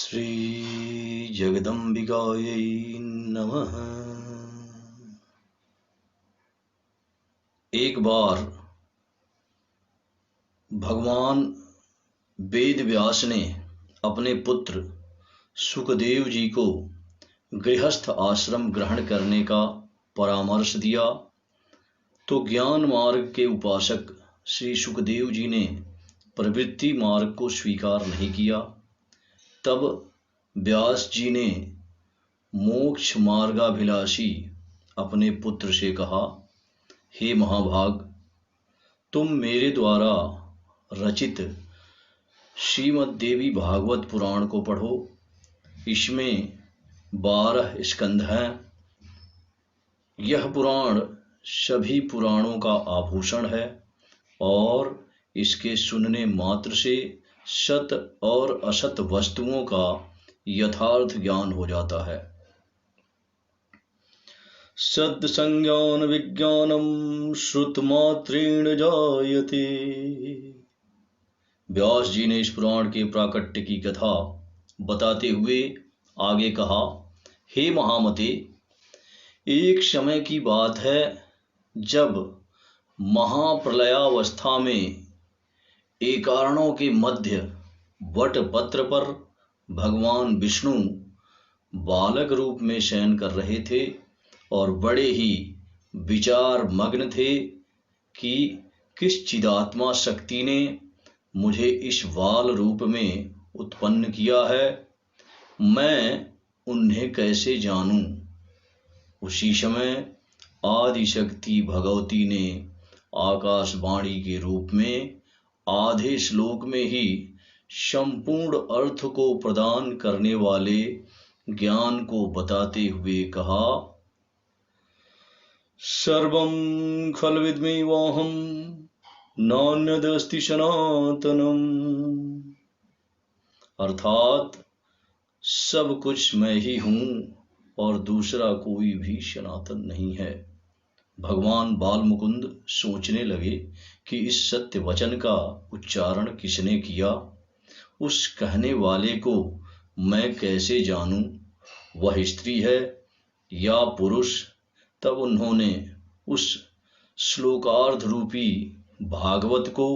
श्री जगदम्बिकायै नमः। एक बार भगवान वेद व्यास ने अपने पुत्र सुखदेव जी को गृहस्थ आश्रम ग्रहण करने का परामर्श दिया, तो ज्ञान मार्ग के उपासक श्री सुखदेव जी ने प्रवृत्ति मार्ग को स्वीकार नहीं किया। तब व्यास जी ने मोक्ष मार्गाभिलाषी अपने पुत्र से कहा, हे महाभाग, तुम मेरे द्वारा रचित श्रीमद् देवी भागवत पुराण को पढ़ो। इसमें 12 स्कंध हैं। यह पुराण सभी पुराणों का आभूषण है और इसके सुनने मात्र से सत और असत वस्तुओं का यथार्थ ज्ञान हो जाता है। सद संज्ञान विज्ञानम श्रुतमात्रेण जायते। व्यास जी ने इस पुराण के प्राकट्य की कथा बताते हुए आगे कहा, हे महामते, एक समय की बात है जब महाप्रलयावस्था में एकारणों के मध्य वट पत्र पर भगवान विष्णु बालक रूप में शयन कर रहे थे और बड़े ही विचार मग्न थे कि किस चिदात्मा शक्ति ने मुझे इस बाल रूप में उत्पन्न किया है, मैं उन्हें कैसे जानूं। उसी समय आदि शक्ति भगवती ने आकाशवाणी के रूप में आधे श्लोक में ही संपूर्ण अर्थ को प्रदान करने वाले ज्ञान को बताते हुए कहा, सर्वं खल्विद्मेवाहं नान्यदस्ति सनातनम। अर्थात सब कुछ मैं ही हूँ और दूसरा कोई भी सनातन नहीं है। भगवान बाल मुकुंद सोचने लगे कि इस सत्य वचन का उच्चारण किसने किया, उस कहने वाले को मैं कैसे जानूं, वह स्त्री है या पुरुष। तब उन्होंने उस श्लोकार्ध रूपी भागवत को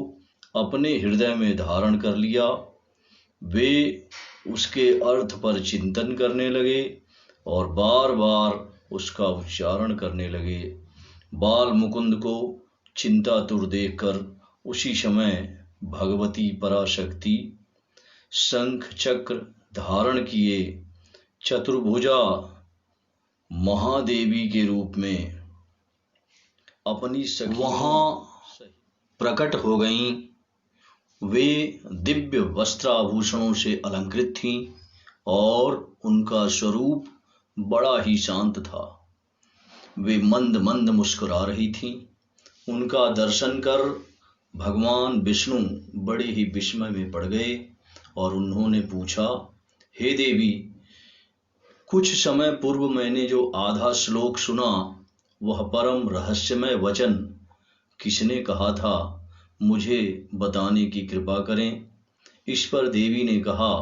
अपने हृदय में धारण कर लिया। वे उसके अर्थ पर चिंतन करने लगे और बार बार उसका उच्चारण करने लगे। बाल मुकुंद को चिंतातुर देखकर उसी समय भगवती पराशक्ति शंख चक्र धारण किए चतुर्भुजा महादेवी के रूप में अपनी सखियों वहां प्रकट हो गईं। वे दिव्य वस्त्राभूषणों से अलंकृत थीं और उनका स्वरूप बड़ा ही शांत था। वे मंद मंद मुस्कुरा रही थीं। उनका दर्शन कर भगवान विष्णु बड़े ही विस्मय में पड़ गए और उन्होंने पूछा, हे देवी, कुछ समय पूर्व मैंने जो आधा श्लोक सुना, वह परम रहस्यमय वचन किसने कहा था, मुझे बताने की कृपा करें। इस पर देवी ने कहा,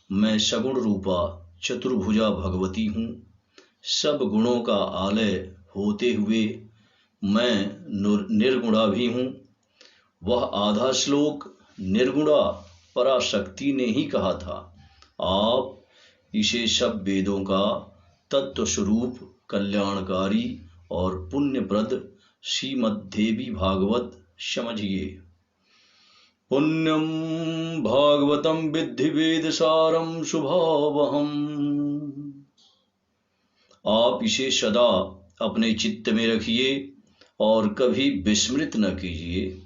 मैं सगुण रूपा चतुर्भुजा भगवती हूँ। सब गुणों का आलय होते हुए मैं निर्गुणा भी हूँ। वह आधा श्लोक निर्गुणा पराशक्ति ने ही कहा था। आप इसे सब वेदों का तत्व स्वरूप कल्याणकारी और पुण्यप्रद श्रीमद्देवी भागवत समझिए। पुण्यम भागवतम विद्धि वेद सारम शुभावहम। आप इसे सदा अपने चित्त में रखिए और कभी विस्मृत न कीजिए।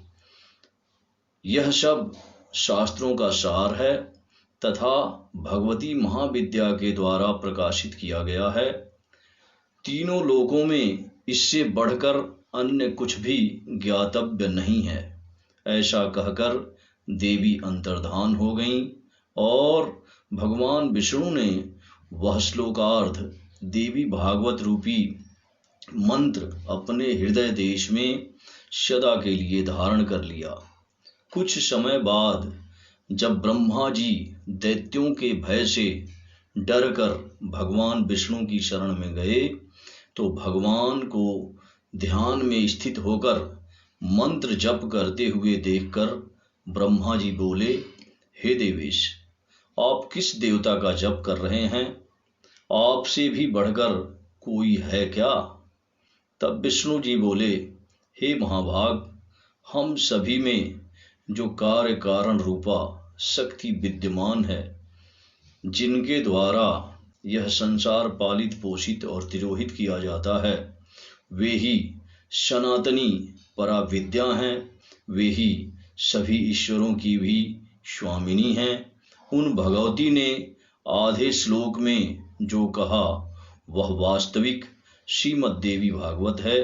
यह सब शास्त्रों का सार है तथा भगवती महाविद्या के द्वारा प्रकाशित किया गया है। तीनों लोकों में इससे बढ़कर अन्य कुछ भी ज्ञातव्य नहीं है। ऐसा कहकर देवी अंतर्धान हो गईं और भगवान विष्णु ने वह श्लोकार्ध देवी भागवत रूपी मंत्र अपने हृदय देश में सदा के लिए धारण कर लिया। कुछ समय बाद जब ब्रह्मा जी दैत्यों के भय से डरकर भगवान विष्णु की शरण में गए तो भगवान को ध्यान में स्थित होकर मंत्र जप करते हुए देखकर ब्रह्मा जी बोले, हे देवेश, आप किस देवता का जप कर रहे हैं? आपसे भी बढ़कर कोई है क्या? तब विष्णु जी बोले, हे महाभाग, हम सभी में जो कार्य कारण रूपा शक्ति विद्यमान है, जिनके द्वारा यह संसार पालित पोषित और तिरोहित किया जाता है, वे ही सनातनी पराविद्या हैं, वे ही सभी ईश्वरों की भी स्वामिनी हैं। उन भगवती ने आधे श्लोक में जो कहा वह वास्तविक श्रीमद् देवी भागवत है।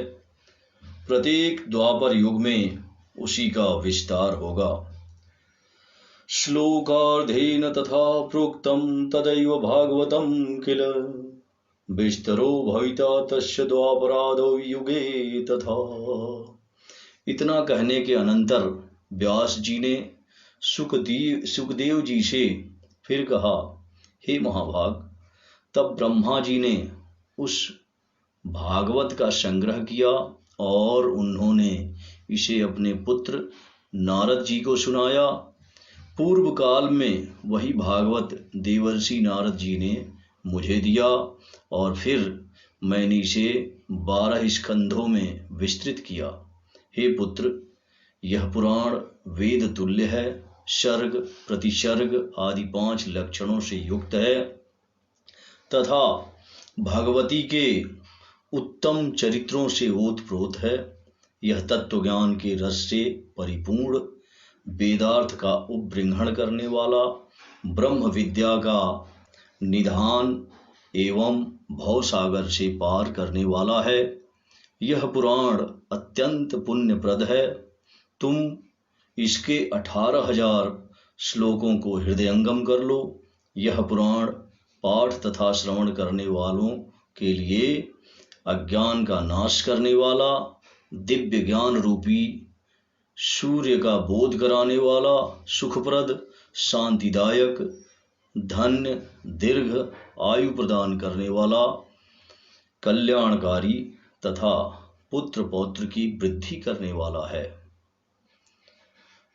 प्रत्येक द्वापर युग में उसी का विस्तार होगा। श्लोकार्धेन तथा प्रोक्तं तदैव भागवतं किल विस्तरो भविता तस्य द्वापरादौ युगे तथा। इतना कहने के अनंतर व्यास जी ने सुखदेव जी से फिर कहा, हे महाभाग, तब ब्रह्मा जी ने उस भागवत का संग्रह किया और उन्होंने इसे अपने पुत्र नारद जी को सुनाया। पूर्व काल में वही भागवत देवर्षि नारद जी ने मुझे दिया और फिर मैंने इसे 12 स्कंधों में विस्तृत किया। हे पुत्र, यह पुराण वेद तुल्य है, सर्ग प्रतिसर्ग आदि 5 लक्षणों से युक्त है तथा भगवती के उत्तम चरित्रों से ओतप्रोत है। यह तत्व ज्ञान के रस से परिपूर्ण, वेदार्थ का उपबृंहण करने वाला, ब्रह्म विद्या का निधान एवं भवसागर से पार करने वाला है। यह पुराण अत्यंत पुण्यप्रद है। तुम इसके 18,000 श्लोकों को हृदयंगम कर लो। यह पुराण पाठ तथा श्रवण करने वालों के लिए अज्ञान का नाश करने वाला, दिव्य ज्ञान रूपी सूर्य का बोध कराने वाला, सुखप्रद, शांतिदायक, धन्य, दीर्घ आयु प्रदान करने वाला, कल्याणकारी तथा पुत्र पौत्र की वृद्धि करने वाला है।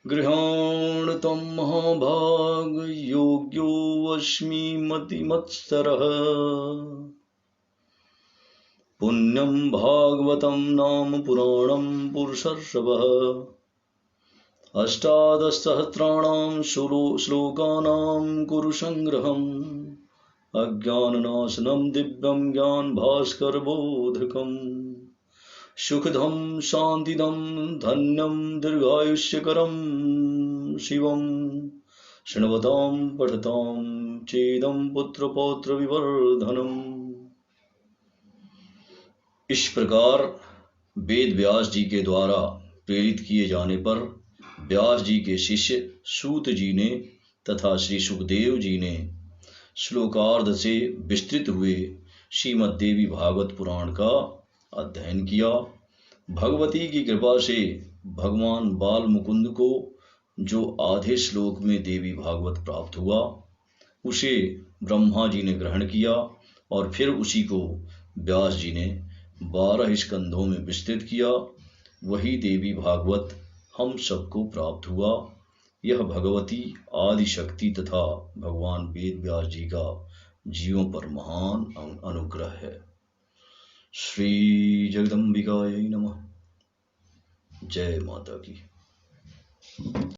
गृहाण तम महाभाग योग्यो अस्मि मतिमत्सरः पुण्यं भागवतं नाम पुराणं पुरुषर्षभः 18,000 श्लोकानां कुरु संग्रहम् अज्ञाननाशनं दिव्यं ज्ञान भास्कर बोधकम् सुखदं शान्तिदं धन्यं दीर्घायुष्यकरं शिवं शृण्वतां पठतां चेदं पुत्र पौत्र विवर्धनम्। इस प्रकार वेद व्यास जी के द्वारा प्रेरित किए जाने पर व्यास जी के शिष्य सूत जी ने तथा श्री सुखदेव जी ने श्लोकार्ध से विस्तृत हुए श्रीमद् देवी भागवत पुराण का अध्ययन किया। भगवती की कृपा से भगवान बाल मुकुंद को जो आधे श्लोक में देवी भागवत प्राप्त हुआ, उसे ब्रह्मा जी ने ग्रहण किया और फिर उसी को व्यास जी ने 12 स्कंधों में विस्तृत किया। वही देवी भागवत हम सबको प्राप्त हुआ। यह भगवती आदि शक्ति तथा भगवान वेद व्यास जी का जीवों पर महान अनुग्रह है। श्री जगदम्बिकायै नमः। जय माता की।